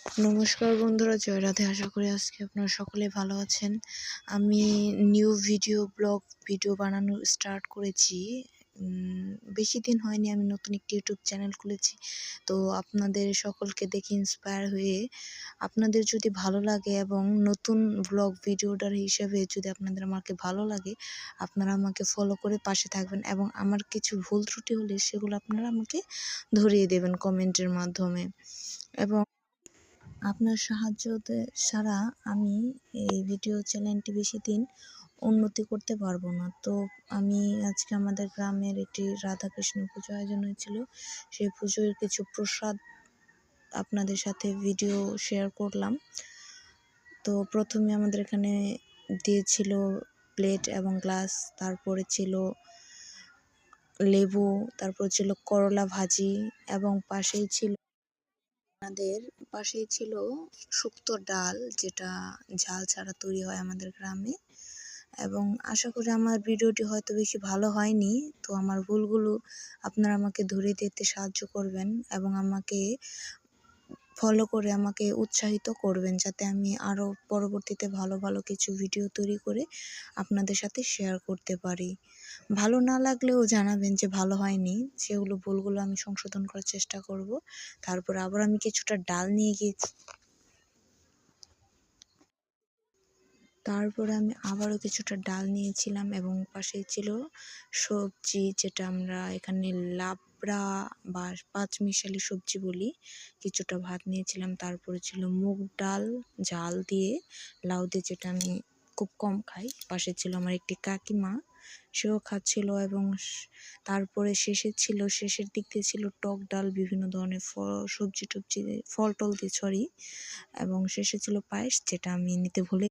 নমস্কার বন্ধুরা, জয় রাধে। আশা করি আজকে আপনারা সকলে ভালো আছেন। আমি নিউ ব্লগ ভিডিও বানানো স্টার্ট করেছি। বেশি দিন হয়নি, আমি নতুন একটি ইউটিউব চ্যানেল খুলেছি। তো আপনাদের সকলকে দেখে ইন্সপায়ার হয়ে আপনাদের যদি ভালো লাগে এবং নতুন ব্লগ ভিডিওটার হিসেবে যদি আপনাদের আমাকে ভালো লাগে, আপনারা আমাকে ফলো করে পাশে থাকবেন এবং আমার কিছু ভুল ত্রুটি হলে সেগুলো আপনারা আমাকে ধরিয়ে দেবেন কমেন্টের মাধ্যমে। এবং আপনার সাহায্য ছাড়া আমি এই ভিডিও চ্যানেলটি বেশি দিন উন্নতি করতে পারবো না। তো আমি আজকে আমাদের গ্রামের একটি রাধাকৃষ্ণ পুজো আয়োজন হয়েছিল, সেই পুজোর কিছু প্রসাদ আপনাদের সাথে ভিডিও শেয়ার করলাম। তো প্রথমে আমাদের এখানে দিয়েছিল প্লেট এবং গ্লাস, তারপরে ছিল লেবু, তারপর ছিল করলা ভাজি এবং পাশেই ছিল শুক্তো ডাল, যেটা ঝাল ছাড়া তৈরি হয় আমাদের গ্রামে। এবং আশা করি আমার ভিডিওটি হয়তো বেশি ভালো হয়নি, তো আমার ভুলগুলো আপনারা আমাকে ধরিয়ে দিতে সাহায্য করবেন এবং আমাকে ফলো করে আমাকে উৎসাহিত করবেন, যাতে আমি আরও পরবর্তীতে ভালো ভালো কিছু ভিডিও তৈরি করে আপনাদের সাথে শেয়ার করতে পারি। ভালো না লাগলেও জানাবেন যে ভালো হয়নি, সেগুলো ভুলগুলো আমি সংশোধন করার চেষ্টা করব। তারপর আবার আমি কিছুটা ডাল নিয়ে গিয়েছি, তারপরে আমি আবারও কিছুটা ডাল নিয়েছিলাম এবং পাশে ছিল সবজি, যেটা আমরা এখানে লাবড়া বা পাঁচমিশালি সবজি বলি। কিছুটা ভাত নিয়েছিলাম, তারপরে ছিল মুগ ডাল ঝাল দিয়ে, লাউ দিয়ে, যেটা আমি খুব কম খাই। পাশে ছিল আমার একটি কাকিমা, সেও খাচ্ছিল। এবং তারপরে শেষের দিক দিয়ে ছিল টক ডাল, বিভিন্ন ধরনের সবজি টবজি ফল টল দিয়ে, এবং শেষে ছিল পায়েস, যেটা আমি নিতে ভুলে